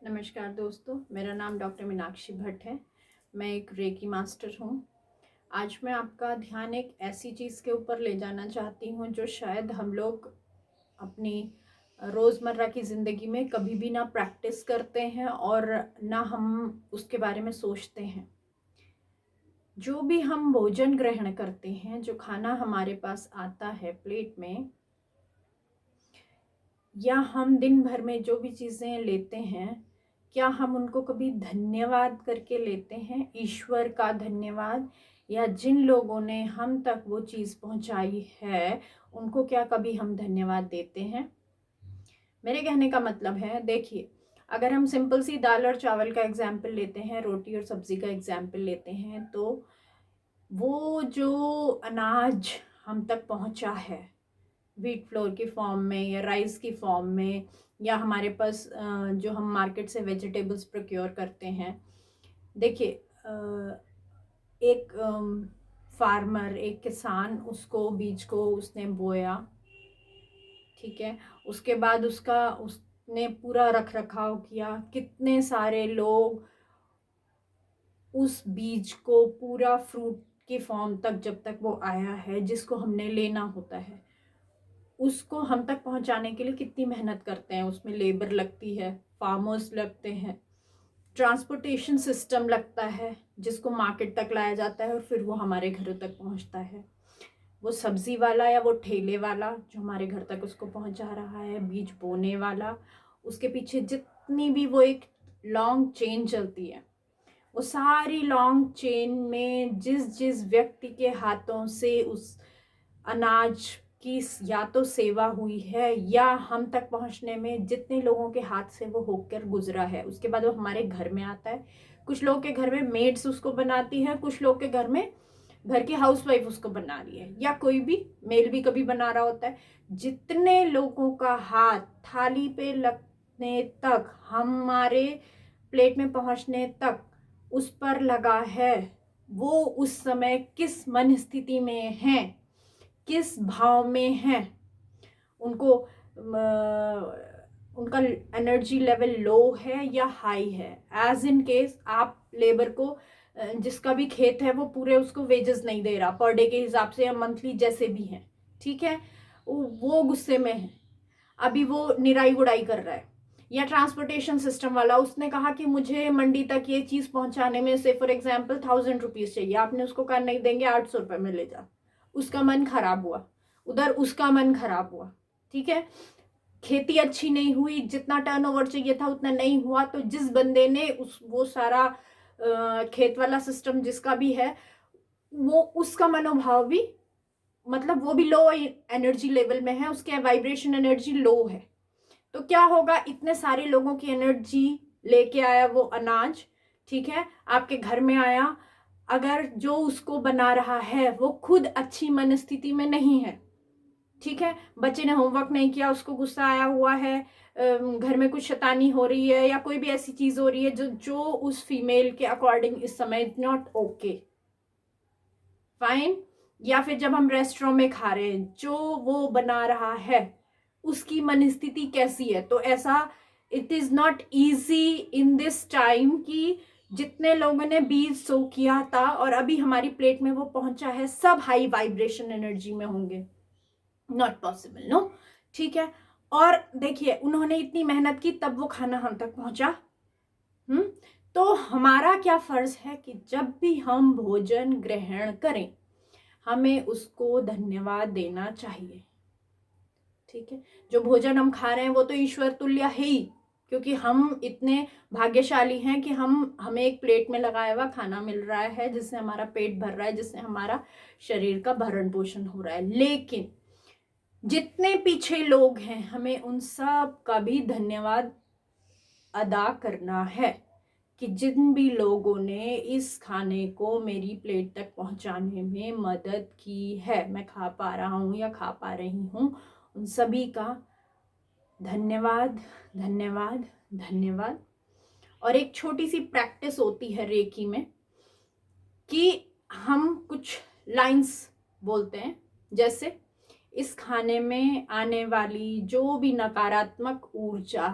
नमस्कार दोस्तों, मेरा नाम डॉक्टर मीनाक्षी भट्ट है। मैं एक रेकी मास्टर हूँ। आज मैं आपका ध्यान एक ऐसी चीज़ के ऊपर ले जाना चाहती हूँ जो शायद हम लोग अपनी रोज़मर्रा की ज़िंदगी में कभी भी ना प्रैक्टिस करते हैं और ना हम उसके बारे में सोचते हैं। जो भी हम भोजन ग्रहण करते हैं, जो खाना हमारे पास आता है प्लेट में, या हम दिन भर में जो भी चीज़ें लेते हैं, क्या हम उनको कभी धन्यवाद करके लेते हैं? ईश्वर का धन्यवाद, या जिन लोगों ने हम तक वो चीज़ पहुंचाई है उनको क्या कभी हम धन्यवाद देते हैं? मेरे कहने का मतलब है, देखिए, अगर हम सिंपल सी दाल और चावल का एग्जाम्पल लेते हैं, रोटी और सब्जी का एग्जाम्पल लेते हैं, तो वो जो अनाज हम तक पहुंचा है व्हीट फ्लोर की फॉर्म में या राइस की फॉर्म में, या हमारे पास जो हम मार्केट से वेजिटेबल्स प्रोक्योर करते हैं, देखिए, एक फार्मर, एक किसान, उसको बीज को उसने बोया, ठीक है। उसके बाद उसने पूरा रख रखाव किया, कितने सारे लोग उस बीज को पूरा फ्रूट की फॉर्म तक, जब तक वो आया है जिसको हमने लेना होता है, उसको हम तक पहुंचाने के लिए कितनी मेहनत करते हैं। उसमें लेबर लगती है, फार्मर्स लगते हैं, ट्रांसपोर्टेशन सिस्टम लगता है जिसको मार्केट तक लाया जाता है और फिर वो हमारे घरों तक पहुंचता है। वो सब्जी वाला या वो ठेले वाला जो हमारे घर तक उसको पहुंचा रहा है, बीज बोने वाला, उसके पीछे जितनी भी वो एक लॉन्ग चेन चलती है, वो सारी लॉन्ग चेन में जिस जिस व्यक्ति के हाथों से उस अनाज की या तो सेवा हुई है या हम तक पहुंचने में जितने लोगों के हाथ से वो होकर गुजरा है, उसके बाद वो हमारे घर में आता है। कुछ लोग के घर में मेड्स उसको बनाती हैं, कुछ लोग के घर में घर की हाउसवाइफ उसको बना रही है, या कोई भी मेल भी कभी बना रहा होता है। जितने लोगों का हाथ थाली पे लगने तक, हमारे प्लेट में पहुंचने तक उस पर लगा है, वो उस समय किस मन स्थिति में हैं, किस भाव में हैं, उनको उनका एनर्जी लेवल लो है या हाई है। एज इन केस आप लेबर को, जिसका भी खेत है, वो पूरे उसको वेजेस नहीं दे रहा पर डे के हिसाब से या मंथली जैसे भी है, ठीक है, वो गुस्से में है, अभी वो निराई गुड़ाई कर रहा है। या ट्रांसपोर्टेशन सिस्टम वाला, उसने कहा कि मुझे मंडी तक ये चीज पहुंचाने में से फॉर एग्जाम्पल 1000 रुपीज चाहिए, आपने उसको कहा नहीं देंगे, 800 रुपये में ले जा। उसका मन खराब हुआ, उधर उसका मन खराब हुआ, ठीक है। खेती अच्छी नहीं हुई, जितना टर्नओवर चाहिए था उतना नहीं हुआ, तो जिस बंदे ने वो सारा खेत वाला सिस्टम जिसका भी है, वो उसका मनोभाव भी, मतलब वो भी लो एनर्जी लेवल में है, उसके वाइब्रेशन एनर्जी लो है। तो क्या होगा, इतने सारे लोगों की एनर्जी लेके आया वो अनाज, ठीक है, आपके घर में आया। अगर जो उसको बना रहा है वो खुद अच्छी मनस्थिति में नहीं है, ठीक है, बच्चे ने होमवर्क नहीं किया, उसको गुस्सा आया हुआ है, घर में कुछ शैतानी हो रही है या कोई भी ऐसी चीज हो रही है जो जो उस फीमेल के अकॉर्डिंग इस समय नॉट ओके, फाइन। या फिर जब हम रेस्टोरेंट में खा रहे हैं, जो वो बना रहा है उसकी मनस्थिति कैसी है, तो ऐसा it is not easy in this time कि जितने लोगों ने बीज सो किया था और अभी हमारी प्लेट में वो पहुंचा है, सब हाई वाइब्रेशन एनर्जी में होंगे, नॉट पॉसिबल, नो, ठीक है। और देखिए, उन्होंने इतनी मेहनत की तब वो खाना हम तक पहुंचा। तो हमारा क्या फर्ज है कि जब भी हम भोजन ग्रहण करें, हमें उसको धन्यवाद देना चाहिए, ठीक है। जो भोजन हम खा रहे हैं वो तो ईश्वर तुल्य है ही, क्योंकि हम इतने भाग्यशाली हैं कि हमें एक प्लेट में लगाया हुआ खाना मिल रहा है जिससे हमारा पेट भर रहा है, जिससे हमारा शरीर का भरण पोषण हो रहा है। लेकिन जितने पीछे लोग हैं, हमें उन सब का भी धन्यवाद अदा करना है कि जिन भी लोगों ने इस खाने को मेरी प्लेट तक पहुंचाने में मदद की है, मैं खा पा रहा हूं या खा पा रही हूं, उन सभी का धन्यवाद, धन्यवाद, धन्यवाद। और एक छोटी सी प्रैक्टिस होती है रेकी में कि हम कुछ लाइंस बोलते हैं, जैसे इस खाने में आने वाली जो भी नकारात्मक ऊर्जा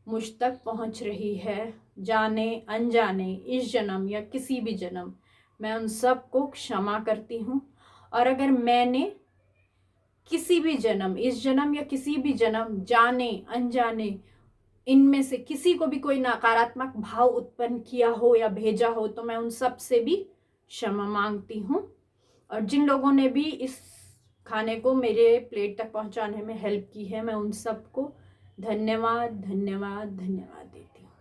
मुझ तक पहुंच रही है, जाने अनजाने, इस जन्म या किसी भी जन्म, मैं उन सब को क्षमा करती हूँ। और अगर मैंने किसी भी जन्म, इस जन्म या किसी भी जन्म, जाने अनजाने इनमें से किसी को भी कोई नकारात्मक भाव उत्पन्न किया हो या भेजा हो, तो मैं उन सब से भी क्षमा मांगती हूँ। और जिन लोगों ने भी इस खाने को मेरे प्लेट तक पहुंचाने में हेल्प की है, मैं उन सबको धन्यवाद धन्यवाद धन्यवाद देती हूँ।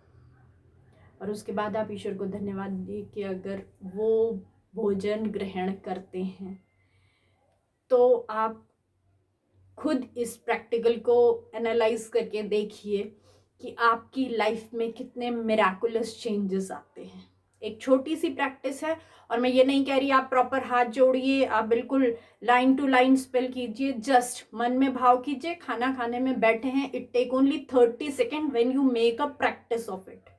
और उसके बाद आप ईश्वर को धन्यवाद दिए कि अगर वो भोजन ग्रहण करते हैं, तो आप खुद इस प्रैक्टिकल को एनालाइज करके देखिए कि आपकी लाइफ में कितने मिराकुलस चेंजेस आते हैं। एक छोटी सी प्रैक्टिस है, और मैं ये नहीं कह रही आप प्रॉपर हाथ जोड़िए, आप बिल्कुल लाइन टू लाइन स्पेल कीजिए, जस्ट मन में भाव कीजिए, खाना खाने में बैठे हैं, it take only 30 second when you make a practice of it,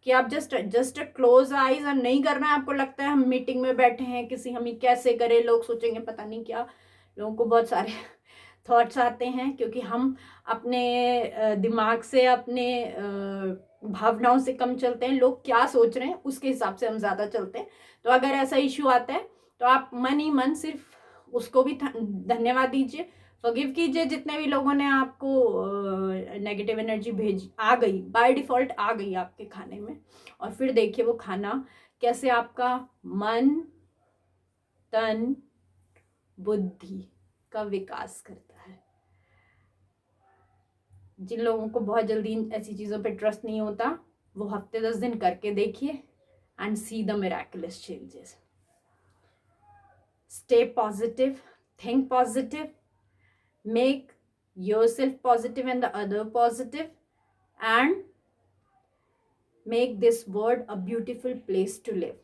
कि आप जस्ट क्लोज आईज, और नहीं करना है आपको लगता है हम मीटिंग में बैठे हैं, किसी हमें कैसे करें, लोग सोचेंगे पता नहीं क्या, लोगों को बहुत सारे थॉट्स आते हैं, क्योंकि हम अपने दिमाग से, अपने भावनाओं से कम चलते हैं, लोग क्या सोच रहे हैं उसके हिसाब से हम ज़्यादा चलते हैं। तो अगर ऐसा इश्यू आता है तो आप मन ही मन सिर्फ उसको भी धन्यवाद दीजिए, फॉरगिव कीजिए जितने भी लोगों ने आपको नेगेटिव एनर्जी भेज आ गई, बाय डिफ़ॉल्ट आ गई आपके खाने में, और फिर देखिए वो खाना कैसे आपका मन, तन, बुद्धि का विकास करता है। जिन लोगों को बहुत जल्दी ऐसी चीज़ों पे ट्रस्ट नहीं होता, वो हफ्ते 10 दिन करके देखिए and see the miraculous changes. Stay positive, think positive, make yourself positive and the other positive, and make this world a beautiful place to live.